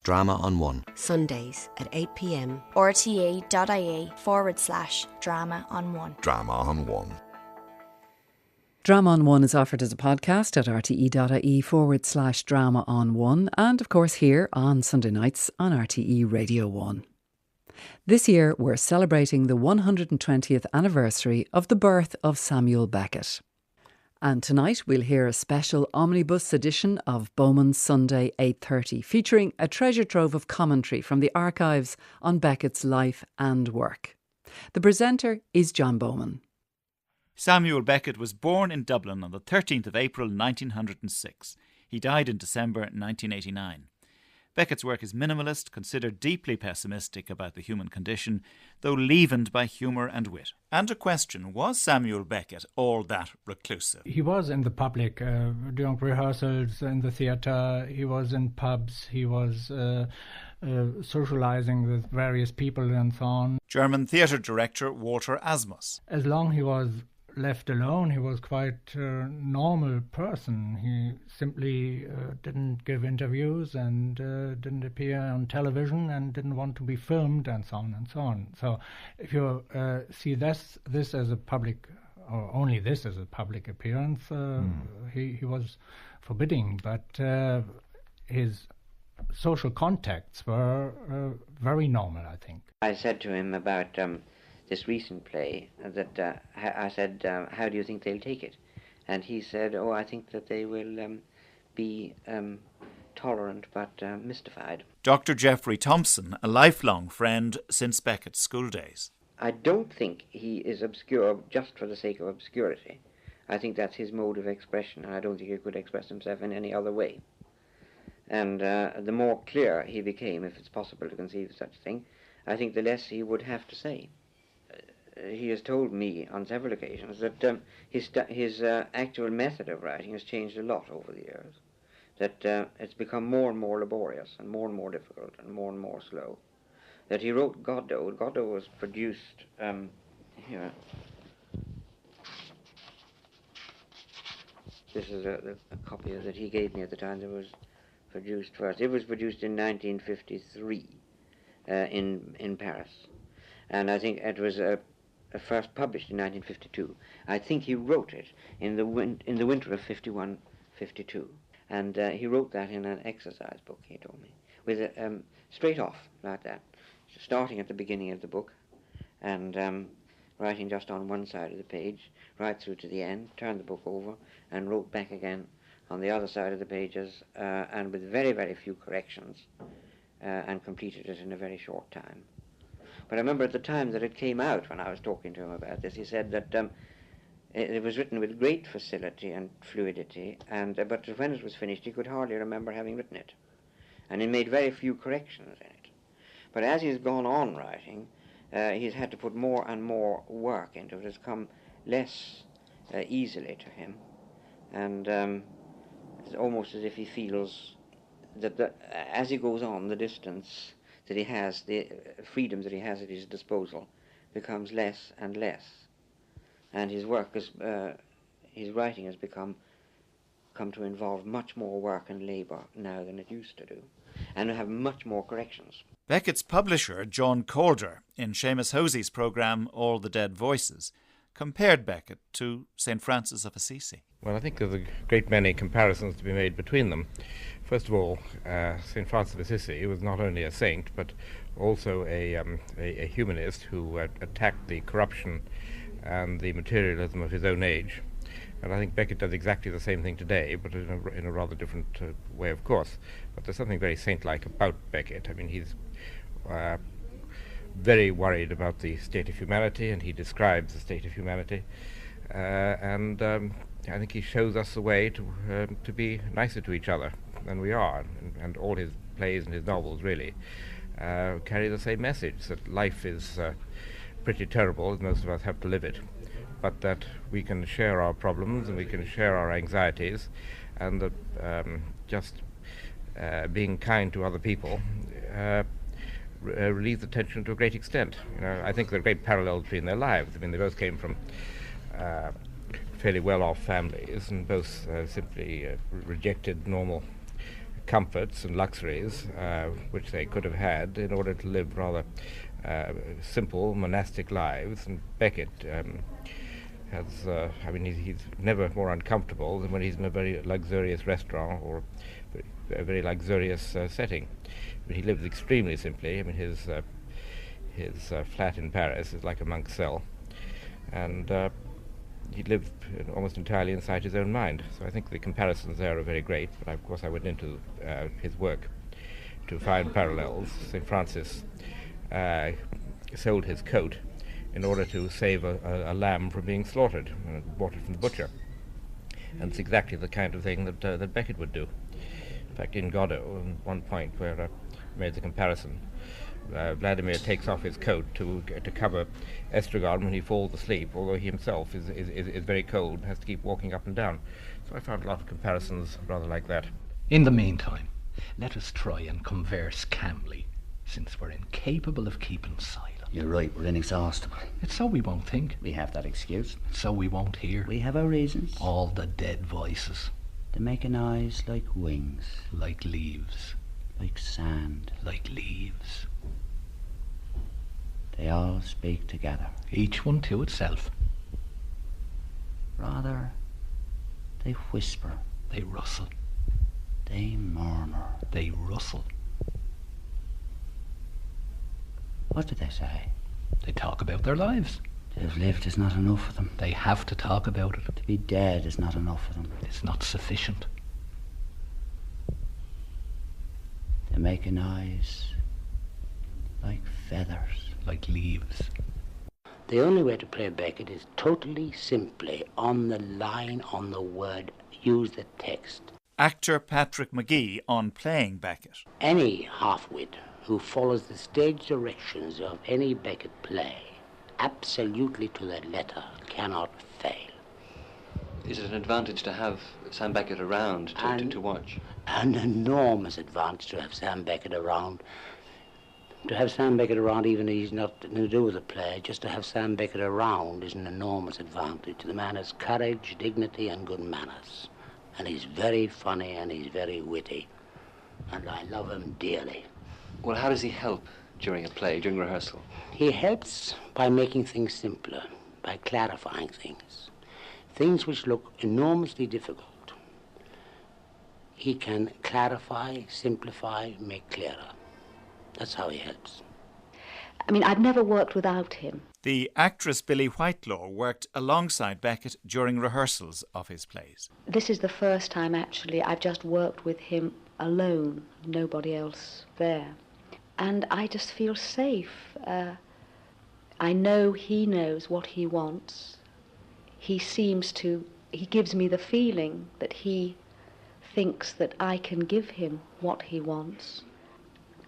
Drama on One. Sundays at 8 p.m. rte.ie/drama on one. Drama on One. Drama on One is offered as a podcast at rte.ie/drama on one, and of course here on Sunday nights on RTE Radio 1. This year we're celebrating the 120th anniversary of the birth of Samuel Beckett. And tonight we'll hear a special omnibus edition of Bowman's Sunday 8:30, featuring a treasure trove of commentary from the archives on Beckett's life and work. The presenter is John Bowman. Samuel Beckett was born in Dublin on the 13th of April 1906. He died in December 1989. Beckett's work is minimalist, considered deeply pessimistic about the human condition, though leavened by humour and wit. And a question, was Samuel Beckett all that reclusive? He was in the public, doing rehearsals in the theatre, he was in pubs, he was socialising with various people and so on. German theatre director Walter Asmus. As long as he was left alone, he was quite a normal person. He simply didn't give interviews and didn't appear on television and didn't want to be filmed and so on and so on. So if you see this as a public, or only this as a public appearance, he was forbidding, but his social contacts were very normal, I think. I said to him about this recent play that I said, how do you think they'll take it? And he said, oh, I think that they will be tolerant but mystified. Dr. Geoffrey Thompson, a lifelong friend since Beckett's school days. I don't think he is obscure just for the sake of obscurity. I think that's his mode of expression, and I don't think he could express himself in any other way. And the more clear he became, if it's possible to conceive of such a thing, I think the less he would have to say. He has told me on several occasions that his actual method of writing has changed a lot over the years, that it's become more and more laborious and more difficult and more slow. That he wrote Godot. Godot was produced here. This is a copy that he gave me at the time that was produced first. It was produced in 1953 in Paris, and I think it was first published in 1952. I think he wrote it in the winter of 51-52, and he wrote that in an exercise book, he told me, with straight off like that, starting at the beginning of the book and writing just on one side of the page right through to the end, turned the book over and wrote back again on the other side of the pages, and with very, very few corrections, and completed it in a very short time. But I remember at the time that it came out, when I was talking to him about this, he said that it was written with great facility and fluidity, but when it was finished he could hardly remember having written it. And he made very few corrections in it. But as he's gone on writing, he's had to put more and more work into it. It's come less easily to him. And it's almost as if he feels that as he goes on, the distance that he has, the freedom that he has at his disposal, becomes less and less, and his work his writing has come to involve much more work and labour now than it used to do, and have much more corrections. Beckett's publisher, John Calder, in Seamus Hosey's programme All the Dead Voices, compared Beckett to St. Francis of Assisi. Well, I think there's a great many comparisons to be made between them. First of all, St. Francis of Assisi was not only a saint, but also a humanist who attacked the corruption and the materialism of his own age. And I think Beckett does exactly the same thing today, but in a rather different way, of course. But there's something very saint-like about Beckett. I mean, he's very worried about the state of humanity, and he describes the state of humanity. And I think he shows us the way to be nicer to each other than we are. And all his plays and his novels really carry the same message, that life is pretty terrible, and most of us have to live it, but that we can share our problems and we can share our anxieties, and that just being kind to other people relieves the tension to a great extent. You know, I think there are great parallels between their lives. I mean, they both came from fairly well-off families, and both simply rejected normal comforts and luxuries which they could have had in order to live rather simple monastic lives. And Beckett he's never more uncomfortable than when he's in a very luxurious restaurant or a very luxurious setting. I mean, he lives extremely simply. I mean, his flat in Paris is like a monk's cell, and he lived almost entirely inside his own mind. So I think the comparisons there are very great, but of course I went into his work to find parallels. St. Francis sold his coat in order to save a lamb from being slaughtered, and bought it from the butcher. And it's exactly the kind of thing that Beckett would do. In fact, in Godot, at one point where I made the comparison, Vladimir takes off his coat to cover Estragon when he falls asleep, although he himself is very cold and has to keep walking up and down. So I found a lot of comparisons rather like that. In the meantime, let us try and converse calmly, since we're incapable of keeping silent. You're right, we're inexhaustible. It's so we won't think. We have that excuse. It's so we won't hear. We have our reasons. All the dead voices. They make a noise like wings. Like leaves. Like sand. Like leaves. They all speak together. Each one to itself. Rather, they whisper. They rustle. They murmur. They rustle. What do they say? They talk about their lives. To have lived is not enough for them. They have to talk about it. To be dead is not enough for them. It's not sufficient. They make a noise like feathers. Like leaves. The only way to play Beckett is totally simply on the line, on the word, use the text. Actor Patrick McGee on playing Beckett. Any half-wit who follows the stage directions of any Beckett play, absolutely to the letter, cannot fail. Is it an advantage to have Sam Beckett around to watch? An enormous advantage to have Sam Beckett around. To have Sam Beckett around, even if he's not to do with the play, just to have Sam Beckett around is an enormous advantage. The man has courage, dignity, and good manners. And he's very funny and he's very witty. And I love him dearly. Well, how does he help during a play, during rehearsal? He helps by making things simpler, by clarifying things. Things which look enormously difficult, he can clarify, simplify, make clearer. That's how he helps. I mean, I've never worked without him. The actress Billie Whitelaw worked alongside Beckett during rehearsals of his plays. This is the first time, actually, I've just worked with him alone, nobody else there. And I just feel safe. I know he knows what he wants. He gives me the feeling that he thinks that I can give him what he wants.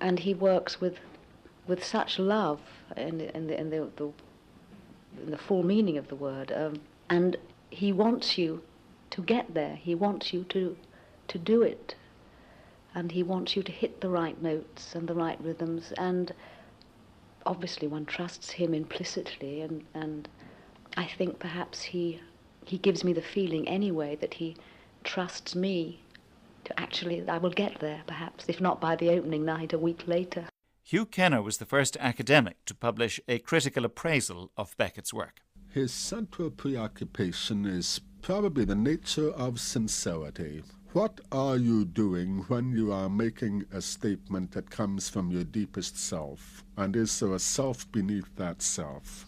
And he works with such love in the full meaning of the word. And he wants you to get there. He wants you to do it. And he wants you to hit the right notes and the right rhythms. And obviously one trusts him implicitly. And I think perhaps he gives me the feeling anyway that he trusts me to actually, I will get there perhaps, if not by the opening night, a week later. Hugh Kenner was the first academic to publish a critical appraisal of Beckett's work. His central preoccupation is probably the nature of sincerity. What are you doing when you are making a statement that comes from your deepest self? And is there a self beneath that self?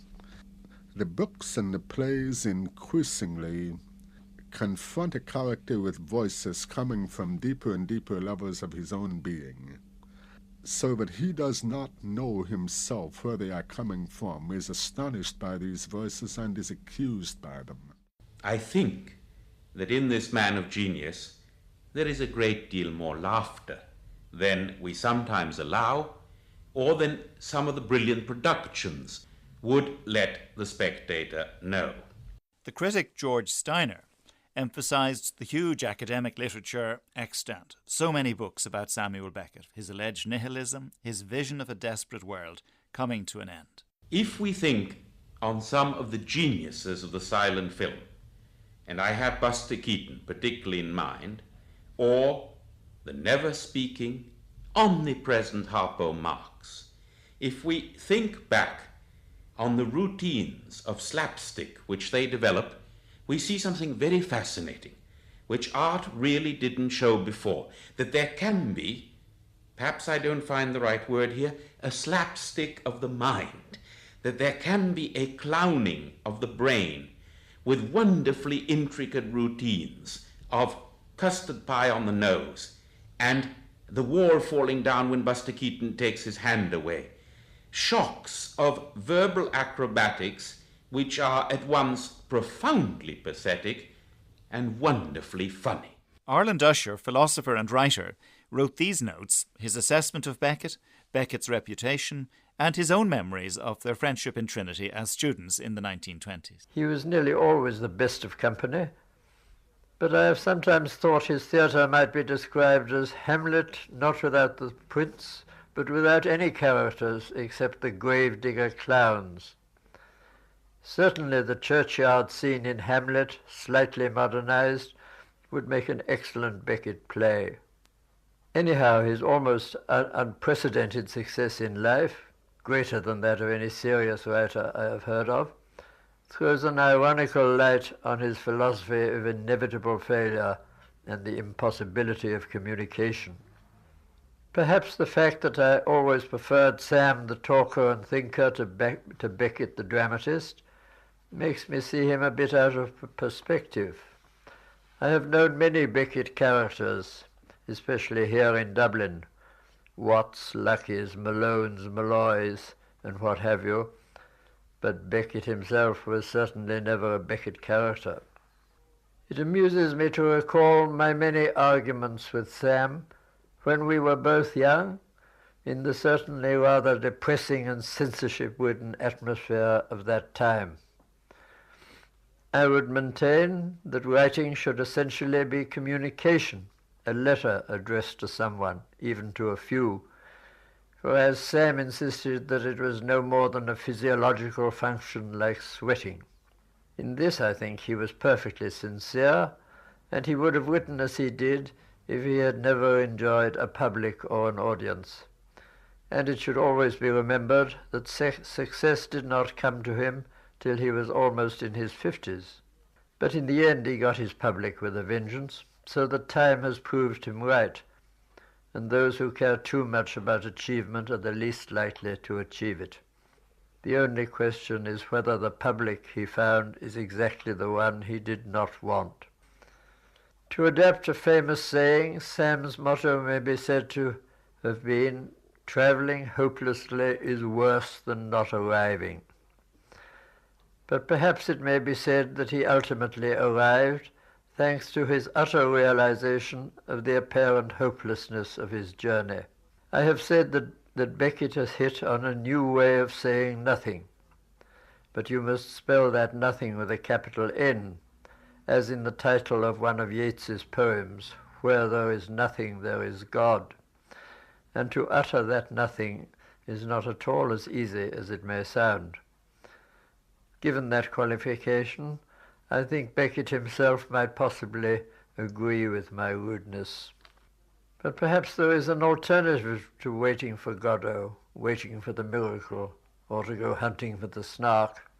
The books and the plays increasingly confront a character with voices coming from deeper and deeper levels of his own being, so that he does not know himself where they are coming from, is astonished by these voices and is accused by them. I think that in this man of genius there is a great deal more laughter than we sometimes allow, or than some of the brilliant productions would let the spectator know. The critic George Steiner emphasised the huge academic literature extant. So many books about Samuel Beckett, his alleged nihilism, his vision of a desperate world coming to an end. If we think on some of the geniuses of the silent film, and I have Buster Keaton particularly in mind, or the never-speaking, omnipresent Harpo Marx. If we think back on the routines of slapstick which they developed, we see something very fascinating, which art really didn't show before, that there can be, perhaps I don't find the right word here, a slapstick of the mind, that there can be a clowning of the brain with wonderfully intricate routines of custard pie on the nose and the wall falling down when Buster Keaton takes his hand away. Shocks of verbal acrobatics which are at once profoundly pathetic and wonderfully funny. Arlen Usher, philosopher and writer, wrote these notes, his assessment of Beckett, Beckett's reputation, and his own memories of their friendship in Trinity as students in the 1920s. He was nearly always the best of company, but I have sometimes thought his theatre might be described as Hamlet, not without the prince, but without any characters except the grave-digger clowns. Certainly the churchyard scene in Hamlet, slightly modernized, would make an excellent Beckett play. Anyhow, his almost unprecedented success in life, greater than that of any serious writer I have heard of, throws an ironical light on his philosophy of inevitable failure and the impossibility of communication. Perhaps the fact that I always preferred Sam the talker and thinker to Beckett the dramatist makes me see him a bit out of perspective. I have known many Beckett characters, especially here in Dublin, Watts, Luckies, Malones, Malloys, and what have you, but Beckett himself was certainly never a Beckett character. It amuses me to recall my many arguments with Sam when we were both young, in the certainly rather depressing and censorship-ridden atmosphere of that time. I would maintain that writing should essentially be communication, a letter addressed to someone, even to a few, whereas Sam insisted that it was no more than a physiological function like sweating. In this, I think, he was perfectly sincere, and he would have written as he did if he had never enjoyed a public or an audience. And it should always be remembered that success did not come to him till he was almost in his 50s. But in the end he got his public with a vengeance, so that time has proved him right, and those who care too much about achievement are the least likely to achieve it. The only question is whether the public he found is exactly the one he did not want. To adapt a famous saying, Sam's motto may be said to have been, "Travelling hopelessly is worse than not arriving." But perhaps it may be said that he ultimately arrived thanks to his utter realization of the apparent hopelessness of his journey. I have said that Beckett has hit on a new way of saying nothing, but you must spell that nothing with a capital N, as in the title of one of Yeats's poems, "Where there is nothing, there is God." And to utter that nothing is not at all as easy as it may sound. Given that qualification, I think Beckett himself might possibly agree with my rudeness. But perhaps there is an alternative to waiting for Godot, waiting for the miracle, or to go hunting for the snark.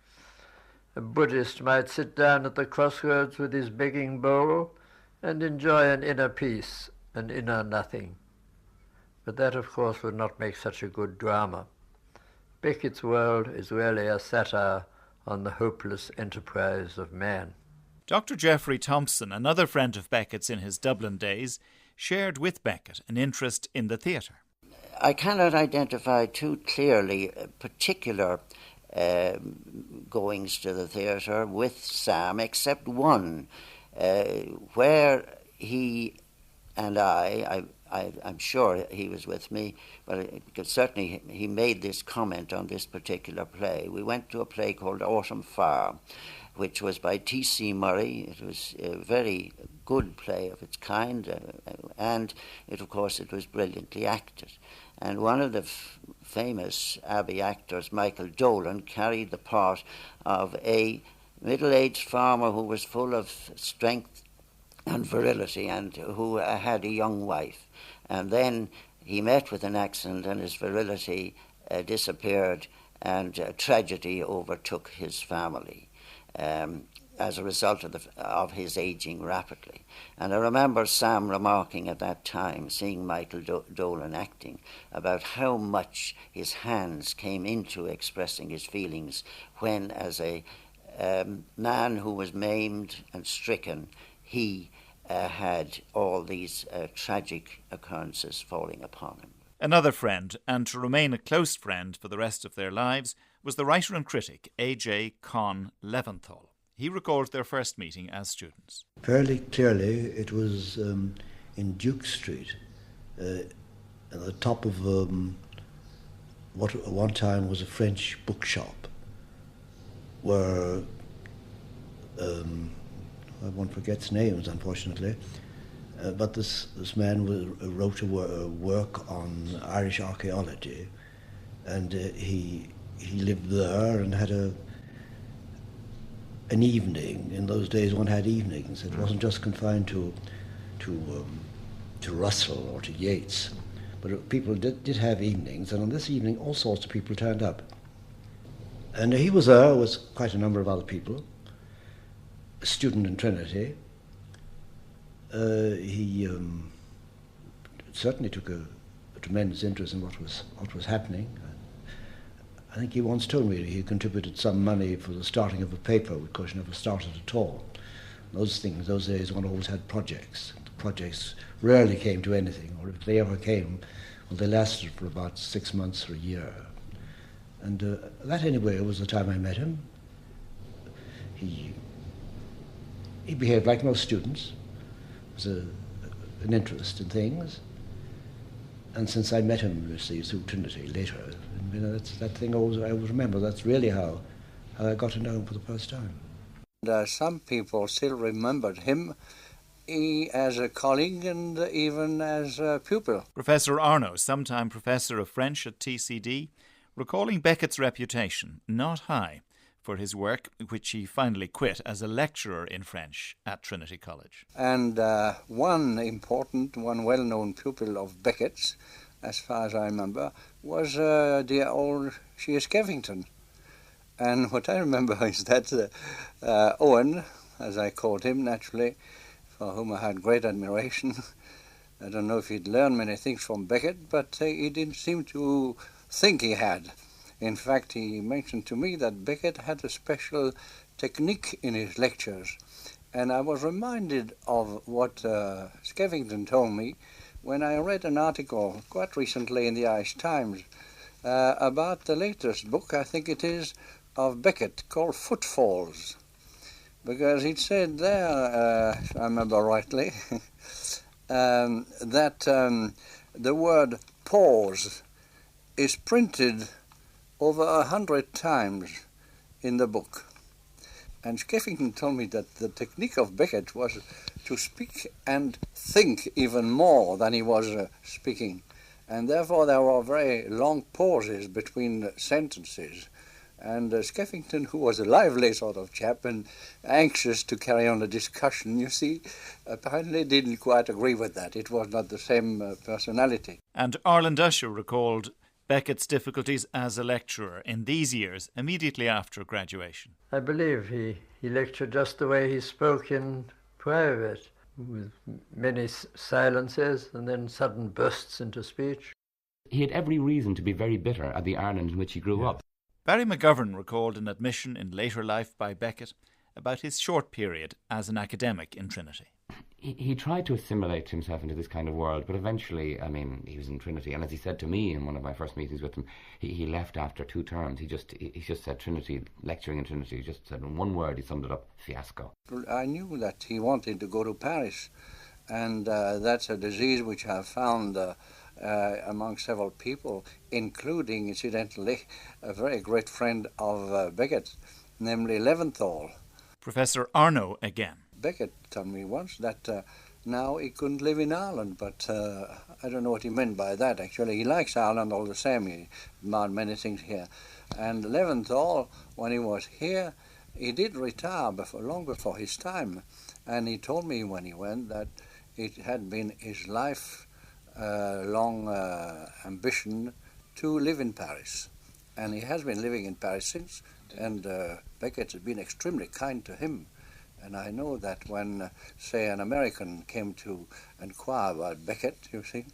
A Buddhist might sit down at the crossroads with his begging bowl and enjoy an inner peace, an inner nothing. But that, of course, would not make such a good drama. Beckett's world is really a satire on the hopeless enterprise of man. Dr. Geoffrey Thompson, another friend of Beckett's in his Dublin days, shared with Beckett an interest in the theatre. I cannot identify too clearly particular goings to the theatre with Sam, except one, where he and I'm sure he was with me, but because certainly he made this comment on this particular play. We went to a play called Autumn Fire, which was by T.C. Murray. It was a very good play of its kind, and of course it was brilliantly acted. And one of the famous Abbey actors, Michael Dolan, carried the part of a middle-aged farmer who was full of strength and virility, and who had a young wife. And then he met with an accident and his virility disappeared, and tragedy overtook his family as a result of his aging rapidly. And I remember Sam remarking at that time, seeing Michael Dolan acting, about how much his hands came into expressing his feelings when, as a man who was maimed and stricken, he had all these tragic occurrences falling upon him. Another friend, and to remain a close friend for the rest of their lives, was the writer and critic A.J. Con Leventhal. He recalled their first meeting as students. Fairly clearly, it was in Duke Street, at the top of what at one time was a French bookshop, where one forgets names, unfortunately, but this man wrote a work on Irish archaeology, and he lived there and had an evening. In those days, one had evenings. It wasn't just confined to Russell or to Yeats, but people did have evenings, and on this evening, all sorts of people turned up. And he was there with quite a number of other people. A student in Trinity. He certainly took a tremendous interest in what was happening. I think he once told me he contributed some money for the starting of a paper, which never started at all. Those days, one always had projects. The projects rarely came to anything, or if they ever came, well, they lasted for about 6 months or a year. And that, anyway, was the time I met him. He behaved like most students. There was an interest in things. And since I met him, you see, through Trinity later, that's that thing I always remember. That's really how I got to know him for the first time. Some people still remembered him as a colleague and even as a pupil. Professor Arno, sometime professor of French at TCD, recalling Beckett's reputation, not high, for his work, which he finally quit as a lecturer in French at Trinity College. And one well-known pupil of Beckett's, as far as I remember, was dear old C.S. Skeffington. And what I remember is that Owen, as I called him naturally, for whom I had great admiration, I don't know if he'd learned many things from Beckett, but he didn't seem to think he had. In fact, he mentioned to me that Beckett had a special technique in his lectures. And I was reminded of what Skeffington told me when I read an article quite recently in the Irish Times about the latest book, I think it is, of Beckett called Footfalls. Because it said there, if I remember rightly, that the word pause is printed over 100 times in the book. And Skeffington told me that the technique of Beckett was to speak and think even more than he was speaking. And therefore there were very long pauses between sentences. And Skeffington, who was a lively sort of chap and anxious to carry on a discussion, you see, apparently didn't quite agree with that. It was not the same personality. And Arlen Usher recalled Beckett's difficulties as a lecturer in these years, immediately after graduation. I believe he lectured just the way he spoke in private, with many silences and then sudden bursts into speech. He had every reason to be very bitter at the Ireland in which he grew up. Barry McGovern recalled an admission in later life by Beckett about his short period as an academic in Trinity. He tried to assimilate himself into this kind of world, but eventually, I mean, he was in Trinity, and as he said to me in one of my first meetings with him, he left after 2 terms. He just said Trinity, lecturing in Trinity, he just said in one word, he summed it up, fiasco. I knew that he wanted to go to Paris, and that's a disease which I've found among several people, including, incidentally, a very great friend of Beckett, namely Leventhal. Professor Arno again. Beckett told me once that now he couldn't live in Ireland, but I don't know what he meant by that, actually. He likes Ireland all the same. He admired many things here. And Leventhal, when he was here, he did retire long before his time, and he told me when he went that it had been his life long ambition to live in Paris. And he has been living in Paris since, and Beckett has been extremely kind to him. And I know that when, say, an American came to inquire about Beckett, you see,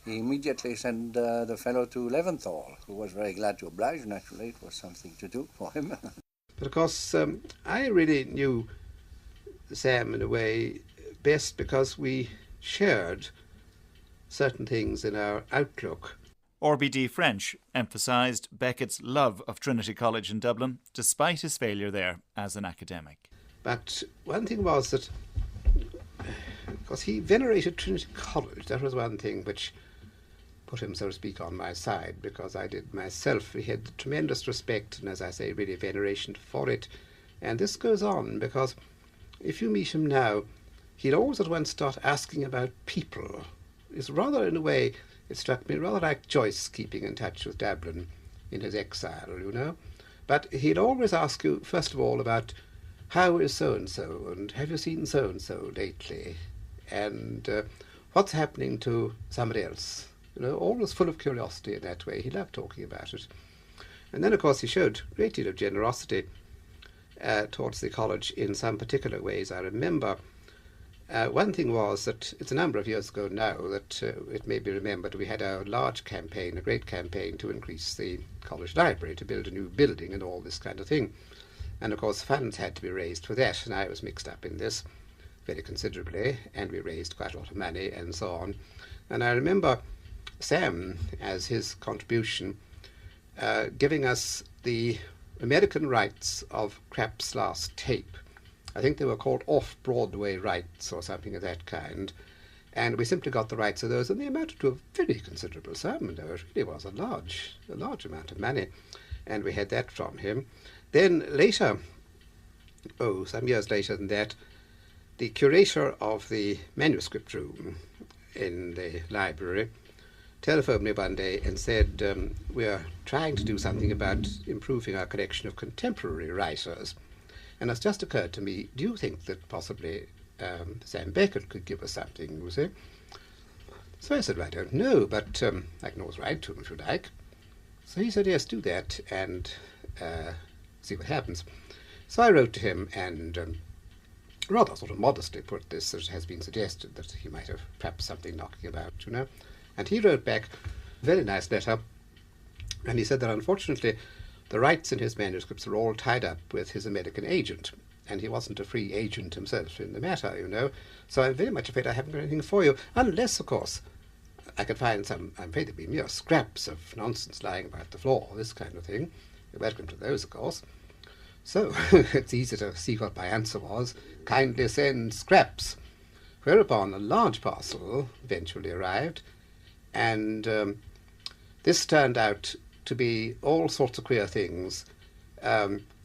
he immediately sent the fellow to Leventhal, who was very glad to oblige, naturally. It was something to do for him. But of course, I really knew Sam in a way best because we shared certain things in our outlook. RBD French emphasised Beckett's love of Trinity College in Dublin, despite his failure there as an academic. But one thing was that, because he venerated Trinity College, that was one thing which put him, so to speak, on my side, because I did myself. He had tremendous respect and, as I say, really veneration for it. And this goes on, because if you meet him now, he'd always at once start asking about people. It's rather, in a way, it struck me rather like Joyce keeping in touch with Dublin in his exile, you know. But he'd always ask you, first of all, about how is so-and-so, and have you seen so-and-so lately, and what's happening to somebody else. You know, always full of curiosity in that way. He loved talking about it. And then, of course, he showed a great deal of generosity towards the college in some particular ways. I remember one thing was that it's a number of years ago now that it may be remembered we had a large campaign, a great campaign to increase the college library, to build a new building and all this kind of thing. And of course funds had to be raised for that, and I was mixed up in this very considerably, and we raised quite a lot of money and so on. And I remember Sam, as his contribution, giving us the American rights of Krapp's last tape. I think they were called off-Broadway rights or something of that kind. And we simply got the rights of those, and they amounted to a very considerable sum. And it really was a large amount of money. And we had that from him. Then later, some years later than that, the curator of the manuscript room in the library telephoned me one day and said, we are trying to do something about improving our collection of contemporary writers. And it's just occurred to me, do you think that possibly Sam Beckett could give us something, you see? So I said, well, I don't know, but I can always write to him if you like. So he said, yes, do that and see what happens. So I wrote to him and rather sort of modestly put this, as has been suggested, that he might have perhaps something knocking about, you know. And he wrote back a very nice letter, and he said that unfortunately the rights in his manuscripts are all tied up with his American agent, and he wasn't a free agent himself in the matter, you know. So I'm very much afraid I haven't got anything for you, unless, of course, I could find some, I'm afraid there'd be mere scraps of nonsense lying about the floor, this kind of thing. You're welcome to those, of course. So it's easy to see what my answer was. Kindly send scraps. Whereupon a large parcel eventually arrived, and this turned out to be all sorts of queer things.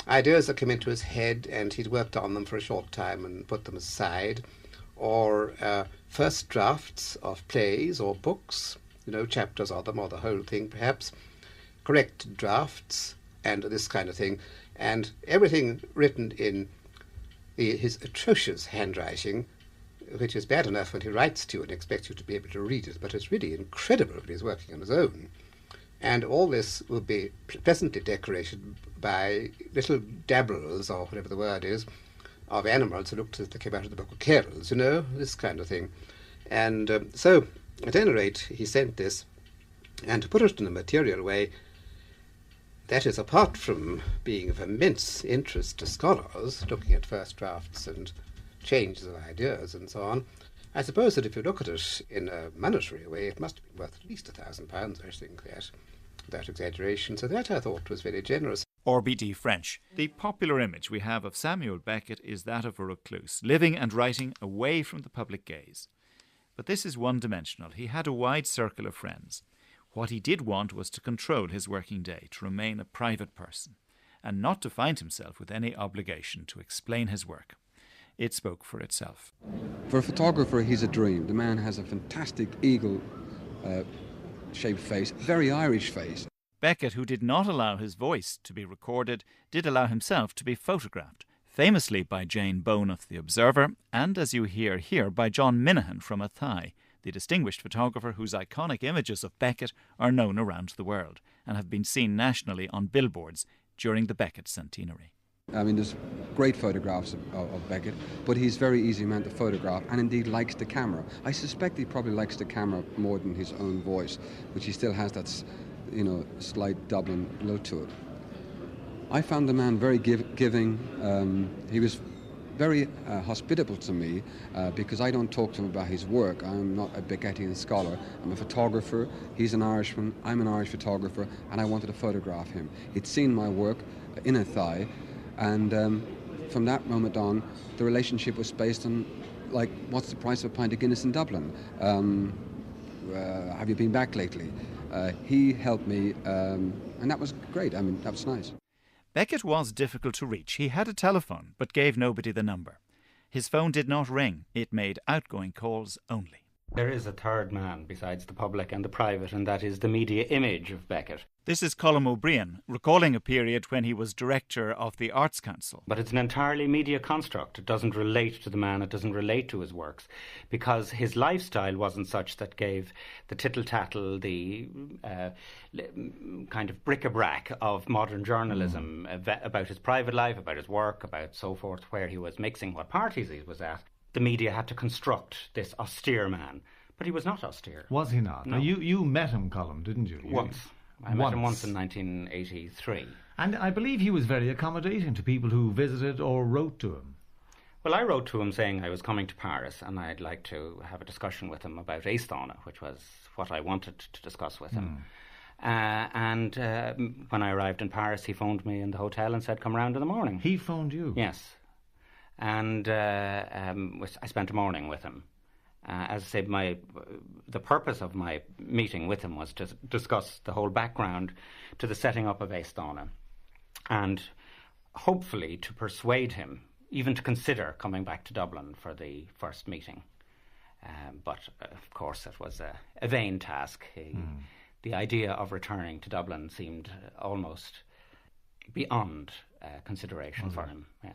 Ideas that came into his head, and he'd worked on them for a short time and put them aside, or first drafts of plays or books, you know, chapters of them, or the whole thing perhaps, corrected drafts, and this kind of thing, and everything written in his atrocious handwriting, which is bad enough when he writes to you and expects you to be able to read it, but it's really incredible when he's working on his own. And all this will be pleasantly decorated by little dabbles, or whatever the word is, of animals who looked as if they came out of the Book of Carols, you know, this kind of thing. And so, at any rate, he sent this, and to put it in a material way, that is, apart from being of immense interest to scholars, looking at first drafts and changes of ideas and so on, I suppose that if you look at it in a monetary way, it must have been worth at least £1,000, I think, that, without exaggeration. So that I thought was very generous. RBD French. The popular image we have of Samuel Beckett is that of a recluse, living and writing away from the public gaze. But this is one-dimensional. He had a wide circle of friends. What he did want was to control his working day, to remain a private person, and not to find himself with any obligation to explain his work. It spoke for itself. For a photographer, he's a dream. The man has a fantastic eagle-shaped face, very Irish face. Beckett, who did not allow his voice to be recorded, did allow himself to be photographed, famously by Jane Bone of The Observer, and, as you hear here, by John Minahan from Athy, the distinguished photographer whose iconic images of Beckett are known around the world and have been seen nationally on billboards during the Beckett centenary. I mean, there's great photographs of Beckett, but he's very easy man to photograph and indeed likes the camera. I suspect he probably likes the camera more than his own voice, which he still has that, slight Dublin note to it. I found the man very giving. He was very hospitable to me because I don't talk to him about his work. I'm not a Beckettian scholar. I'm a photographer. He's an Irishman. I'm an Irish photographer, and I wanted to photograph him. He'd seen my work in Athy, and from that moment on, the relationship was based on, like, what's the price of a pint of Guinness in Dublin? Have you been back lately? He helped me, and that was great. I mean, that was nice. Beckett was difficult to reach. He had a telephone, but gave nobody the number. His phone did not ring. It made outgoing calls only. There is a third man besides the public and the private, and that is the media image of Beckett. This is Colm O'Brien, recalling a period when he was director of the Arts Council. But it's an entirely media construct. It doesn't relate to the man, it doesn't relate to his works, because his lifestyle wasn't such that gave the tittle-tattle, the kind of bric-a-brac of modern journalism about his private life, about his work, about so forth, where he was mixing, what parties he was at. The media had to construct this austere man, but he was not austere. Was he not? No. Now, you met him, Colm, didn't you? Once. I met him once in 1983. And I believe he was very accommodating to people who visited or wrote to him. Well, I wrote to him saying I was coming to Paris and I'd like to have a discussion with him about Aistóna, which was what I wanted to discuss with him. And when I arrived in Paris, he phoned me in the hotel and said, come round in the morning. He phoned you? Yes. And I spent a morning with him. As I said, the purpose of my meeting with him was to discuss the whole background to the setting up of Aistóna, and hopefully to persuade him even to consider coming back to Dublin for the first meeting. But, of course, it was a vain task. The idea of returning to Dublin seemed almost beyond consideration for him. Yeah.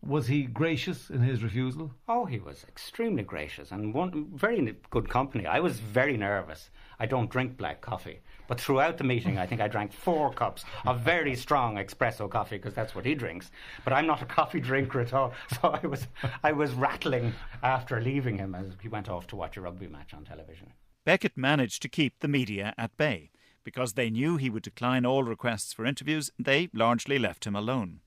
Was he gracious in his refusal? Oh, he was extremely gracious and very good company. I was very nervous. I don't drink black coffee. But throughout the meeting, I think I drank 4 cups of very strong espresso coffee because that's what he drinks. But I'm not a coffee drinker at all. So I was rattling after leaving him as he went off to watch a rugby match on television. Beckett managed to keep the media at bay. Because they knew he would decline all requests for interviews, they largely left him alone.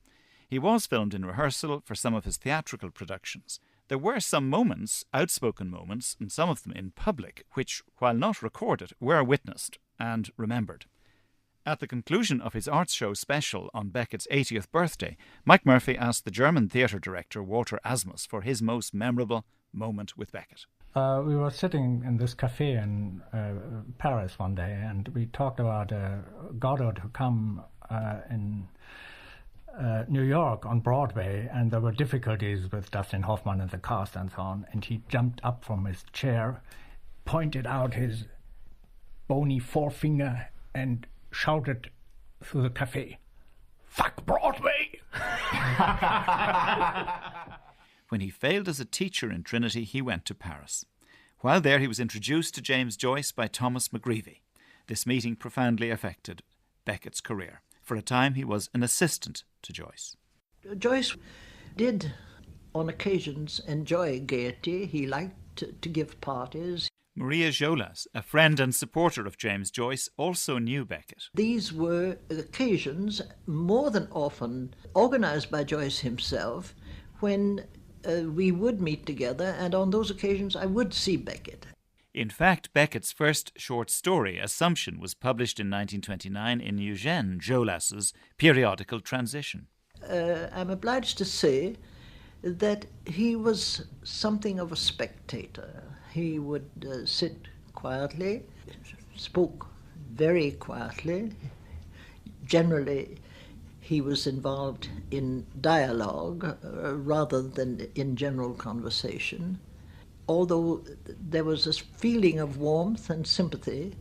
He was filmed in rehearsal for some of his theatrical productions. There were some moments, outspoken moments, and some of them in public, which, while not recorded, were witnessed and remembered. At the conclusion of his arts show special on Beckett's 80th birthday, Mike Murphy asked the German theatre director Walter Asmus for his most memorable moment with Beckett. We were sitting in this cafe in Paris one day, and we talked about Godard who come in New York on Broadway, and there were difficulties with Dustin Hoffman and the cast and so on, and he jumped up from his chair, pointed out his bony forefinger and shouted through the cafe, "Fuck Broadway!" When he failed as a teacher in Trinity, he went to Paris. While there, he was introduced to James Joyce by Thomas McGreevy. This meeting profoundly affected Beckett's career. For a time, he was an assistant to Joyce. Joyce did, on occasions, enjoy gaiety. He liked to give parties. Maria Jolas, a friend and supporter of James Joyce, also knew Beckett. These were occasions, more than often, organised by Joyce himself, when we would meet together, and on those occasions I would see Beckett. In fact, Beckett's first short story, Assumption, was published in 1929 in Eugène Jolas's periodical Transition. I'm obliged to say that he was something of a spectator. He would sit quietly, spoke very quietly. Generally, he was involved in dialogue rather than in general conversation. Although there was this feeling of warmth and sympathy,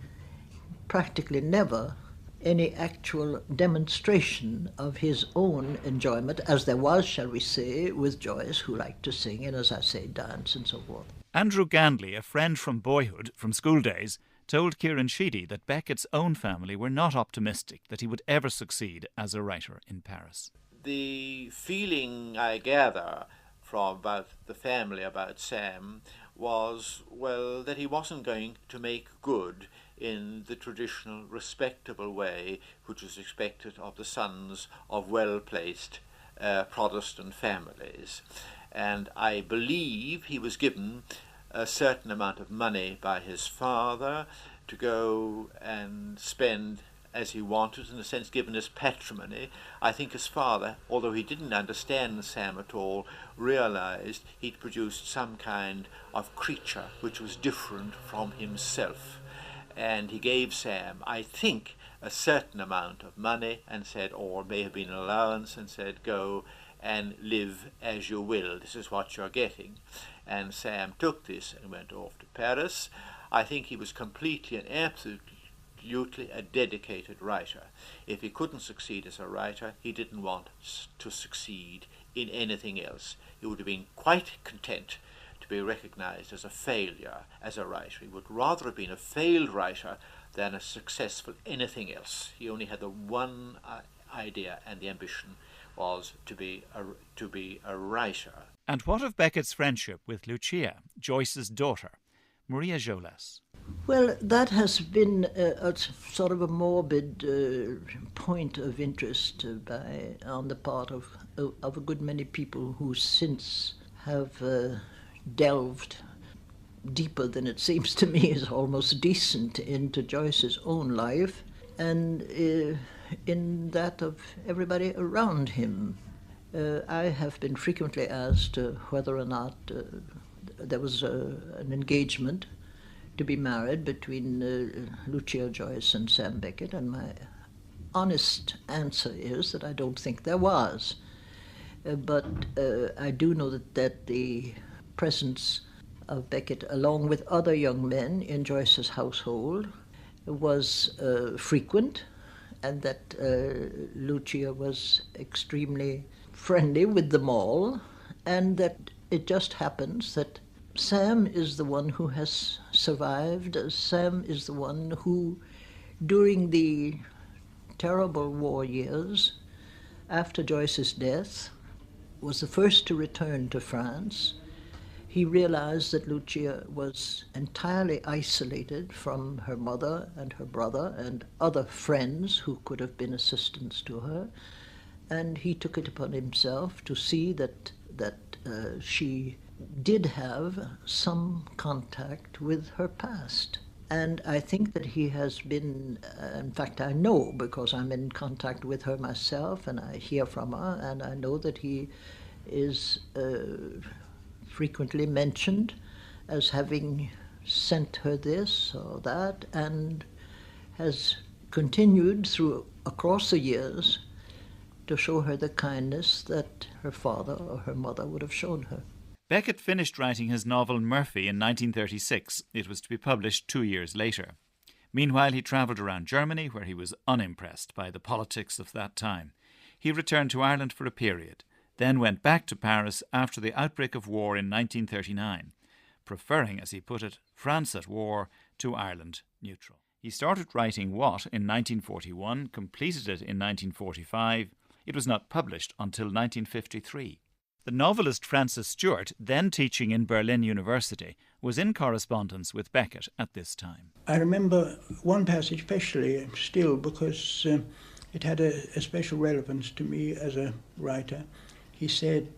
practically never any actual demonstration of his own enjoyment, as there was, shall we say, with Joyce, who liked to sing and, as I say, dance and so forth. Andrew Gandley, a friend from boyhood, from school days, told Kieran Sheedy that Beckett's own family were not optimistic that he would ever succeed as a writer in Paris. The feeling I gather from about the family about Sam was, well, that he wasn't going to make good in the traditional respectable way which is expected of the sons of well-placed Protestant families. And I believe he was given a certain amount of money by his father to go and spend as he wanted, in a sense given his patrimony. I think his father, although he didn't understand Sam at all, realized he'd produced some kind of creature which was different from himself. And he gave Sam, I think, a certain amount of money and said, or may have been an allowance, and said, go and live as you will. This is what you're getting. And Sam took this and went off to Paris. I think he was completely and absolutely a dedicated writer. If he couldn't succeed as a writer, he didn't want to succeed in anything else. He would have been quite content to be recognized as a failure as a writer. He would rather have been a failed writer than a successful anything else. He only had the one idea, and the ambition was to be a writer. And what of Beckett's friendship with Lucia, Joyce's daughter, Maria Jolas? Well, that has been a sort of a morbid point of interest on the part of a good many people who since have delved deeper than it seems to me is almost decent into Joyce's own life and in that of everybody around him. I have been frequently asked whether or not there was an engagement to be married between Lucia Joyce and Sam Beckett, and my honest answer is that I don't think there was. But I do know that the presence of Beckett, along with other young men in Joyce's household, was frequent, and that Lucia was extremely friendly with them all, and that it just happens that Sam is the one who has survived. Sam is the one who, during the terrible war years after Joyce's death, was the first to return to France. He realized that Lucia was entirely isolated from her mother and her brother and other friends who could have been assistants to her, and he took it upon himself to see that she did have some contact with her past. And I think that he has been, in fact I know because I'm in contact with her myself and I hear from her, and I know that he is frequently mentioned as having sent her this or that, and has continued across the years to show her the kindness that her father or her mother would have shown her. Beckett finished writing his novel Murphy in 1936. It was to be published 2 years later. Meanwhile, he travelled around Germany, where he was unimpressed by the politics of that time. He returned to Ireland for a period, then went back to Paris after the outbreak of war in 1939, preferring, as he put it, France at war to Ireland neutral. He started writing What in 1941, completed it in 1945. It was not published until 1953. The novelist Frances Stewart, then teaching in Berlin University, was in correspondence with Beckett at this time. I remember one passage especially still because it had a special relevance to me as a writer. He said,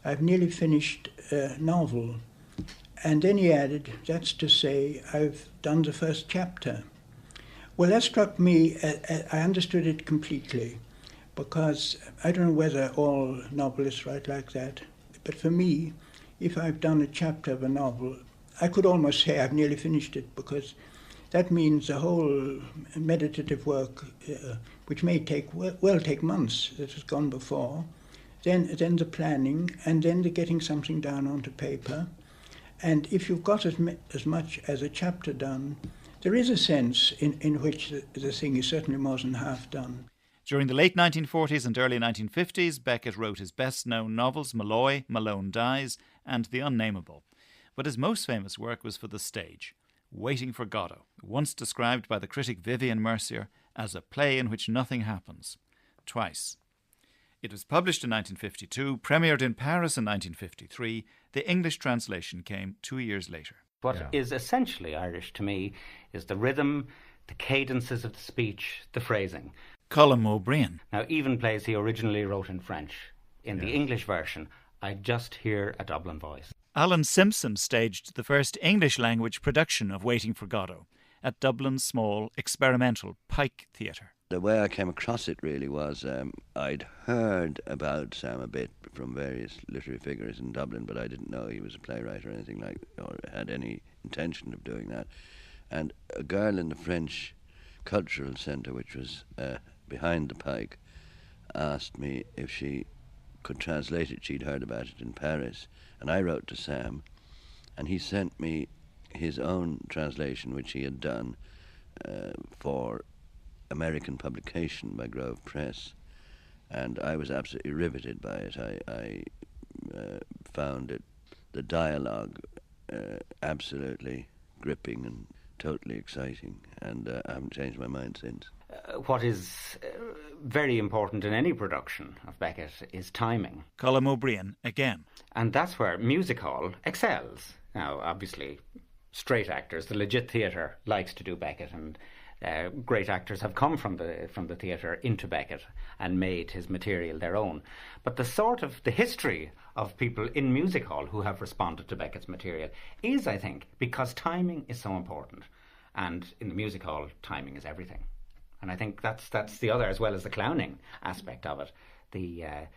I've nearly finished a novel. And then he added, that's to say, I've done the first chapter. Well, that struck me, I understood it completely, because I don't know whether all novelists write like that, but for me, if I've done a chapter of a novel, I could almost say I've nearly finished it, because that means the whole meditative work, which may take months, that has gone before, then the planning, and then the getting something down onto paper. And if you've got as much as a chapter done, There is a sense in which the thing is certainly more than half done. During the late 1940s and early 1950s, Beckett wrote his best-known novels Malloy, Malone Dies, and The Unnameable. But his most famous work was for the stage, Waiting for Godot, once described by the critic Vivian Mercier as a play in which nothing happens, twice. It was published in 1952, premiered in Paris in 1953. The English translation came 2 years later. What is essentially Irish to me is the rhythm, the cadences of the speech, the phrasing. Colm O'Brien. Now, even plays he originally wrote in French. In the English version, I just hear a Dublin voice. Alan Simpson staged the first English-language production of Waiting for Godot at Dublin's small experimental Pike Theatre. The way I came across it really was I'd heard about Sam a bit from various literary figures in Dublin, but I didn't know he was a playwright or anything like, or had any intention of doing that. And a girl in the French Cultural Centre, which was behind the Pike, asked me if she could translate it. She'd heard about it in Paris, and I wrote to Sam, and he sent me his own translation, which he had done for American publication by Grove Press, and I was absolutely riveted by it. I found it, the dialogue, absolutely gripping and totally exciting, and I haven't changed my mind since. What is very important in any production of Beckett is timing. Colm O'Brien again. And that's where music hall excels. Now, obviously, straight actors, the legit theatre likes to do Beckett, and great actors have come from the theatre into Beckett and made his material their own. But the history of people in music hall who have responded to Beckett's material is, I think, because timing is so important. And in the music hall, timing is everything. And I think that's the other, as well as the clowning aspect of it. The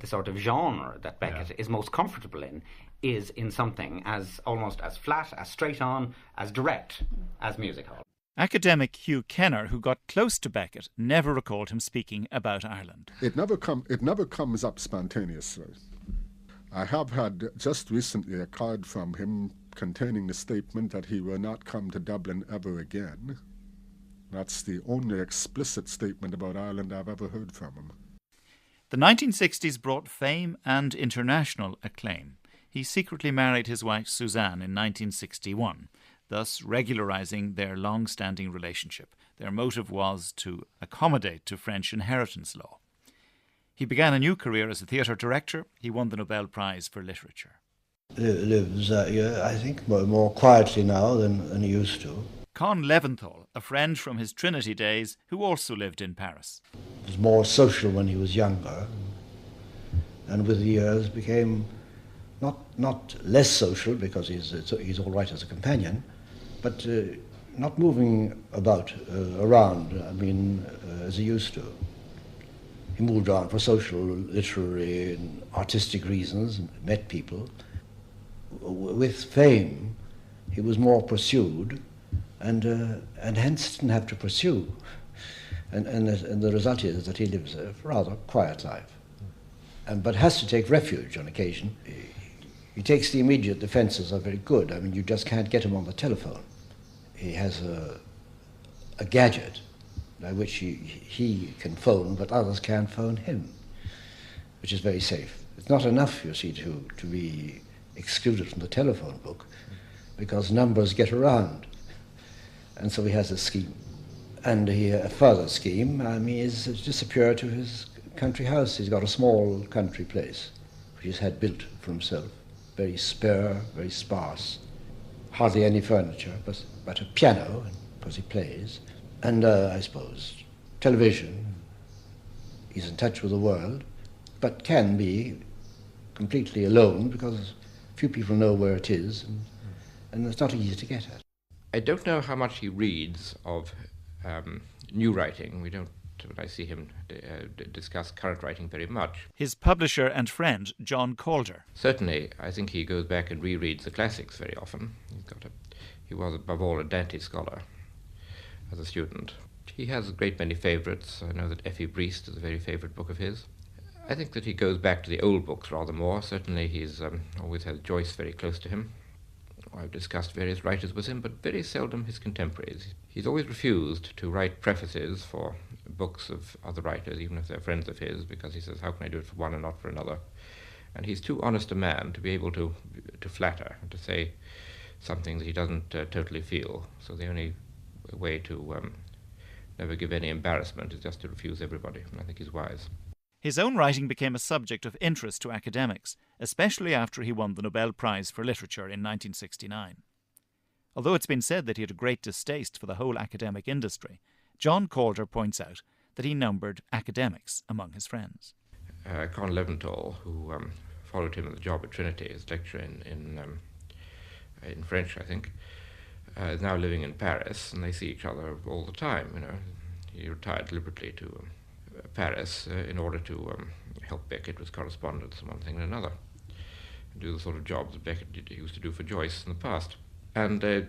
sort of genre that Beckett is most comfortable in is in something as almost as flat, as straight on, as direct as music hall. Academic Hugh Kenner, who got close to Beckett, never recalled him speaking about Ireland. It never comes up spontaneously. I have had just recently a card from him containing the statement that he will not come to Dublin ever again. That's the only explicit statement about Ireland I've ever heard from him. The 1960s brought fame and international acclaim. He secretly married his wife Suzanne in 1961, thus regularising their long-standing relationship. Their motive was to accommodate to French inheritance law. He began a new career as a theatre director. He won the Nobel Prize for Literature. Lives, I think, more quietly now than he used to. Con Leventhal, a friend from his Trinity days, who also lived in Paris. He was more social when he was younger, and with the years became not less social, because he's all right as a companion, but not moving around, as he used to. He moved around for social, literary, and artistic reasons, and met people. With fame, he was more pursued, and hence didn't have to pursue. And the result is that he lives a rather quiet life, but has to take refuge on occasion. He takes the immediate defences are very good. You just can't get him on the telephone. He has a gadget by which he can phone, but others can't phone him, which is very safe. It's not enough, you see, to be excluded from the telephone book, because numbers get around. And so he has a scheme. And a further scheme, is to disappear to his country house. He's got a small country place, which he's had built for himself. Very spare, very sparse. Hardly any furniture, but a piano, because he plays. And I suppose television. He's in touch with the world, but can be completely alone, because few people know where it is, and it's not easy to get at. I don't know how much he reads of new writing. When I see him discuss current writing very much. His publisher and friend, John Calder. Certainly, I think he goes back and rereads the classics very often. He was above all a Dante scholar as a student. He has a great many favourites. I know that Effie Briest is a very favourite book of his. I think that he goes back to the old books rather more. Certainly he's always had Joyce very close to him. I've discussed various writers with him, but very seldom his contemporaries. He's always refused to write prefaces for books of other writers, even if they're friends of his, because he says, how can I do it for one and not for another? And he's too honest a man to be able to flatter, to say something that he doesn't totally feel. So the only way to never give any embarrassment is just to refuse everybody, and I think he's wise. His own writing became a subject of interest to academics, especially after he won the Nobel Prize for Literature in 1969. Although it's been said that he had a great distaste for the whole academic industry, John Calder points out that he numbered academics among his friends. Con Leventhal, who followed him at the job at Trinity as lecturer in French, I think, is now living in Paris, and they see each other all the time. You know, he retired deliberately to Paris in order to help Beckett with correspondence and one thing and another, and do the sort of jobs that Beckett used to do for Joyce in the past. And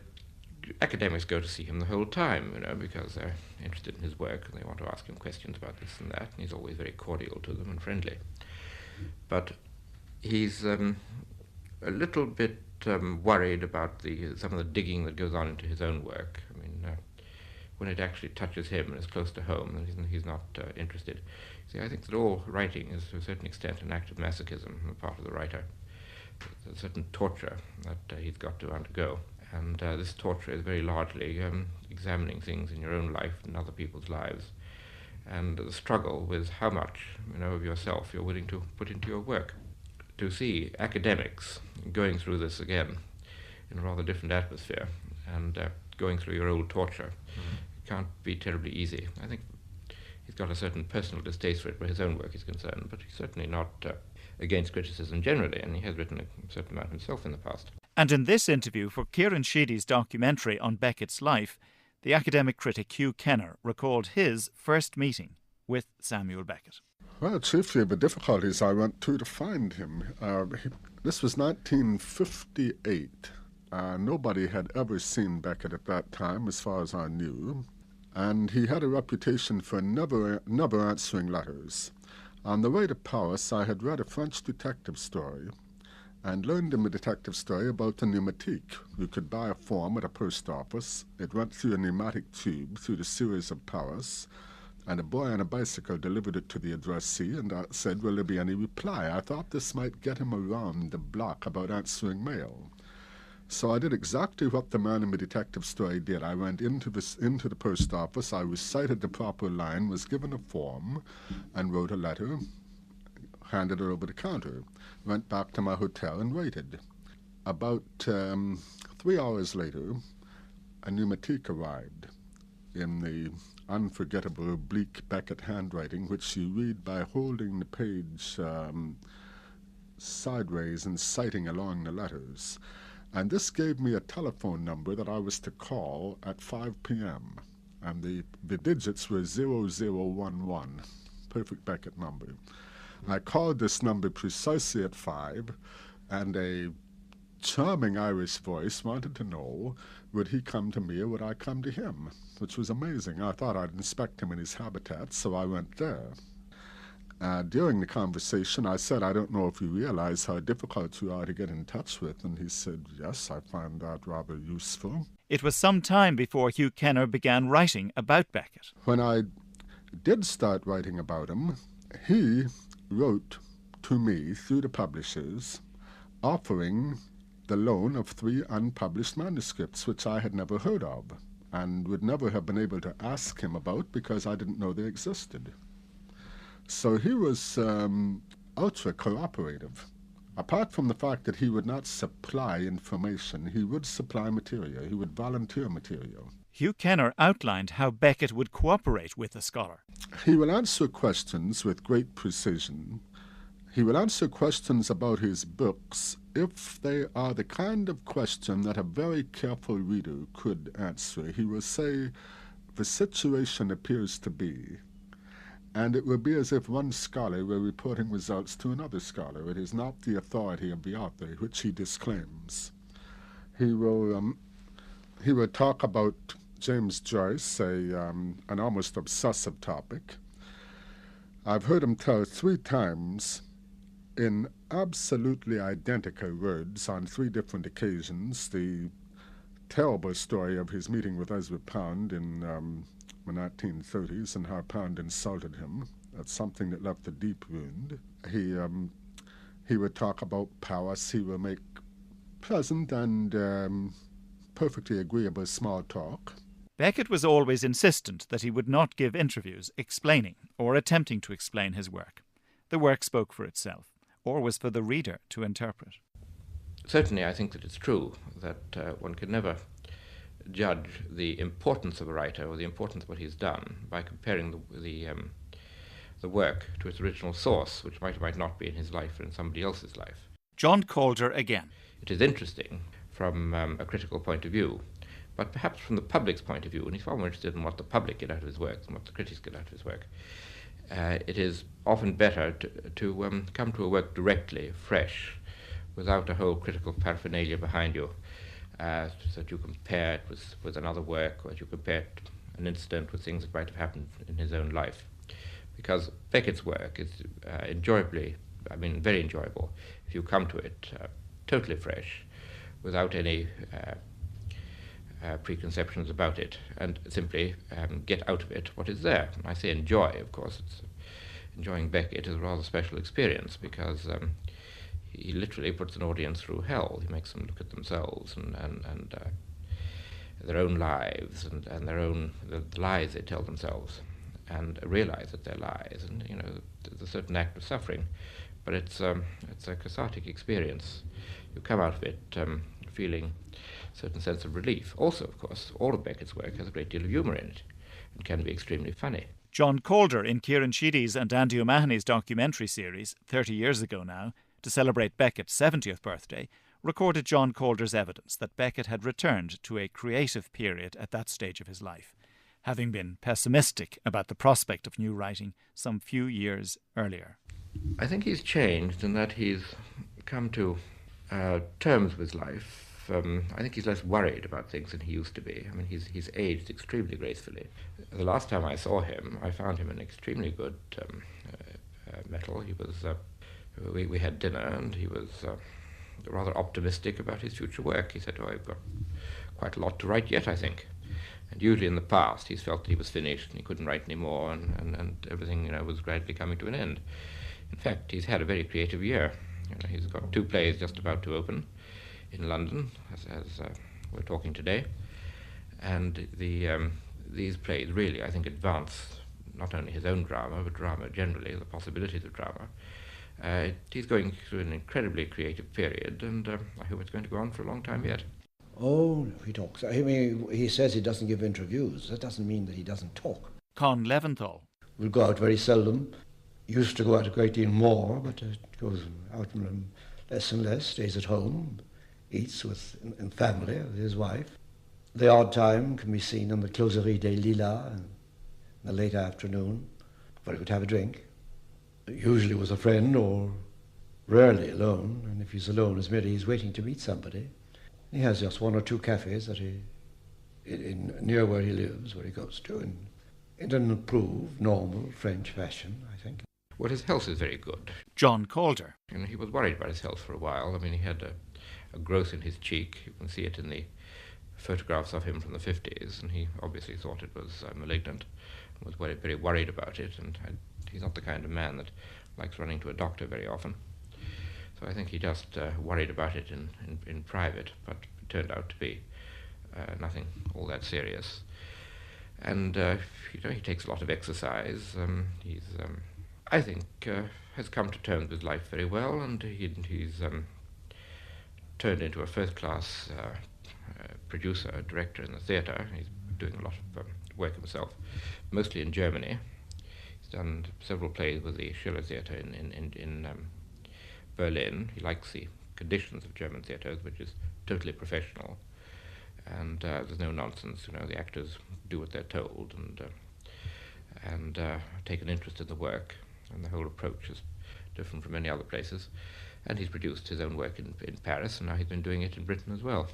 academics go to see him the whole time, you know, because they're interested in his work and they want to ask him questions about this and that, and he's always very cordial to them and friendly. But he's a little bit worried about some of the digging that goes on into his own work. I mean, when it actually touches him and is close to home, then he's not interested. See, I think that all writing is to a certain extent an act of masochism on the part of the writer. There's a certain torture that he's got to undergo. And this torture is very largely examining things in your own life and other people's lives, and the struggle with how much, you know, of yourself you're willing to put into your work. To see academics going through this again in a rather different atmosphere and going through your old torture can't be terribly easy. I think he's got a certain personal distaste for it where his own work is concerned, but he's certainly not against criticism generally, and he has written a certain amount himself in the past. And in this interview for Kieran Sheedy's documentary on Beckett's life, the academic critic Hugh Kenner recalled his first meeting with Samuel Beckett. Well, chiefly the difficulties I went to find him. This was 1958. Nobody had ever seen Beckett at that time, as far as I knew, and he had a reputation for never answering letters. On the way to Paris, I had read a French detective story and learned in the detective story about a pneumatique. You could buy a form at a post office. It went through a pneumatic tube through the sewers of Paris, and a boy on a bicycle delivered it to the addressee and said, will there be any reply? I thought this might get him around the block about answering mail. So I did exactly what the man in the detective story did. I went into the post office, I recited the proper line, was given a form, and wrote a letter, handed it over the counter, went back to my hotel and waited. About 3 hours later, a pneumatique arrived in the unforgettable oblique Beckett handwriting, which you read by holding the page sideways and citing along the letters. And this gave me a telephone number that I was to call at 5 p.m. And the digits were 0011, perfect Beckett number. I called this number precisely at 5, and a charming Irish voice wanted to know, would he come to me or would I come to him, which was amazing. I thought I'd inspect him in his habitat, so I went there. During the conversation, I said, I don't know if you realize how difficult you are to get in touch with, and he said, yes, I find that rather useful. It was some time before Hugh Kenner began writing about Beckett. When I did start writing about him, he wrote to me through the publishers offering the loan of 3 unpublished manuscripts, which I had never heard of and would never have been able to ask him about because I didn't know they existed. So he was ultra cooperative. Apart from the fact that he would not supply information, he would supply material, he would volunteer material. Hugh Kenner outlined how Beckett would cooperate with the scholar. He will answer questions with great precision. He will answer questions about his books if they are the kind of question that a very careful reader could answer. He will say, the situation appears to be, and it will be as if one scholar were reporting results to another scholar. It is not the authority of the author, which he disclaims. He will talk about James Joyce, an almost obsessive topic. I've heard him tell 3 times in absolutely identical words on 3 different occasions the terrible story of his meeting with Ezra Pound in the 1930s and how Pound insulted him. That's something that left a deep wound. He would talk about Paris. He would make pleasant and perfectly agreeable small talk. Beckett was always insistent that he would not give interviews explaining or attempting to explain his work. The work spoke for itself, or was for the reader to interpret. Certainly, I think that it's true that one can never judge the importance of a writer or the importance of what he's done by comparing the work to its original source, which might or might not be in his life or in somebody else's life. John Calder again. It is interesting from a critical point of view, but perhaps from the public's point of view, and he's far more interested in what the public get out of his work than what the critics get out of his work. It is often better to come to a work directly, fresh, without a whole critical paraphernalia behind you, so that you compare it with another work, or you compare an incident with things that might have happened in his own life. Because Beckett's work is very enjoyable if you come to it totally fresh, without any preconceptions about it, and simply get out of it what is there. I say enjoy, of course. Enjoying Beckett is a rather special experience because he literally puts an audience through hell. He makes them look at themselves and their own lives and the lies they tell themselves, and realize that they're lies. And there's a certain act of suffering, but it's a cathartic experience. You come out of it feeling a certain sense of relief. Also, of course, all of Beckett's work has a great deal of humour in it and can be extremely funny. John Calder, in Kieran Sheedy's and Andy O'Mahony's documentary series, 30 years ago now, to celebrate Beckett's 70th birthday, recorded John Calder's evidence that Beckett had returned to a creative period at that stage of his life, having been pessimistic about the prospect of new writing some few years earlier. I think he's changed in that he's come to terms with life. I think he's less worried about things than he used to be. I mean, he's aged extremely gracefully. The last time I saw him, I found him in extremely good mettle. He was we had dinner, and he was rather optimistic about his future work. He said, I've got quite a lot to write yet, I think. And usually in the past, he's felt that he was finished and he couldn't write any more, and everything was gradually coming to an end. In fact, he's had a very creative year. He's got 2 plays just about to open in London, as we're talking today. And these plays really, I think, advance not only his own drama, but drama generally, the possibilities of drama. He's going through an incredibly creative period, and I hope it's going to go on for a long time yet. Oh, he talks. I mean, he says he doesn't give interviews. That doesn't mean that he doesn't talk. Con Leventhal. We'll go out very seldom. Used to go out a great deal more, but goes out less and less, stays at home, eats in family with his wife. The odd time can be seen in the Closerie des Lilas in the late afternoon, where he would have a drink. Usually with a friend, or rarely alone, and if he's alone, it's merely he's waiting to meet somebody. He has just 1 or 2 cafes that near where he lives, where he goes to, in an improved, normal French fashion, I think. Well, his health is very good. John Calder. He was worried about his health for a while. I mean, he had a growth in his cheek. You can see it in the photographs of him from the 50s, and he obviously thought it was malignant, and was very, very worried about it, and he's not the kind of man that likes running to a doctor very often. So I think he just worried about it in private, but it turned out to be nothing all that serious. And he takes a lot of exercise. He's I think, has come to terms with life very well, and he's turned into a first-class producer, director in the theatre. He's doing a lot of work himself, mostly in Germany. He's done several plays with the Schiller Theatre in Berlin. He likes the conditions of German theatres, which is totally professional, and there's no nonsense. The actors do what they're told, and take an interest in the work. And the whole approach is different from many other places. And he's produced his own work in Paris, and now he's been doing it in Britain as well.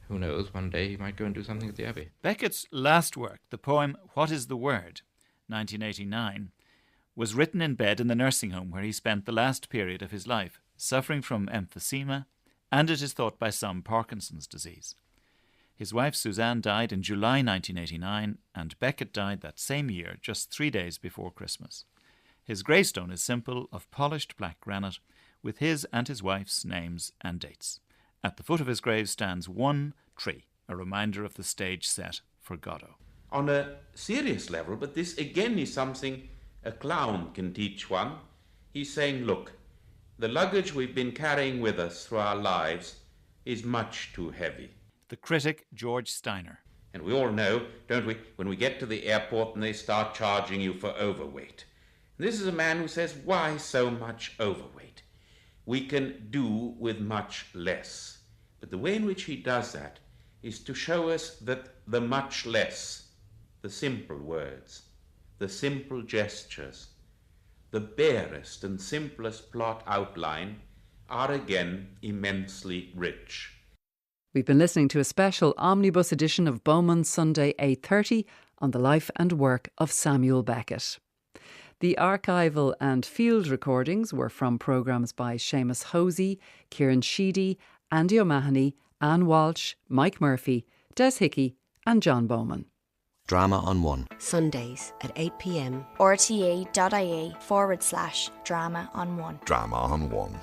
Who knows, one day he might go and do something at the Abbey. Beckett's last work, the poem What is the Word, 1989, was written in bed in the nursing home where he spent the last period of his life, suffering from emphysema and, it is thought by some, Parkinson's disease. His wife Suzanne died in July 1989 and Beckett died that same year, just 3 days before Christmas. His gravestone is simple, of polished black granite, with his and his wife's names and dates. At the foot of his grave stands one tree, a reminder of the stage set for Godot. On a serious level, but this again is something a clown can teach one. He's saying, look, the luggage we've been carrying with us through our lives is much too heavy. The critic George Steiner. And we all know, don't we, when we get to the airport and they start charging you for overweight. This is a man who says, why so much overweight? We can do with much less. But the way in which he does that is to show us that the much less, the simple words, the simple gestures, the barest and simplest plot outline are again immensely rich. We've been listening to a special omnibus edition of Bowman's Sunday 8:30 on the life and work of Samuel Beckett. The archival and field recordings were from programmes by Seamus Hosey, Kieran Sheedy, Andy O'Mahony, Anne Walsh, Mike Murphy, Des Hickey and John Bowman. Drama on One. Sundays at 8 p.m. rte.ie/drama on one. Drama on One.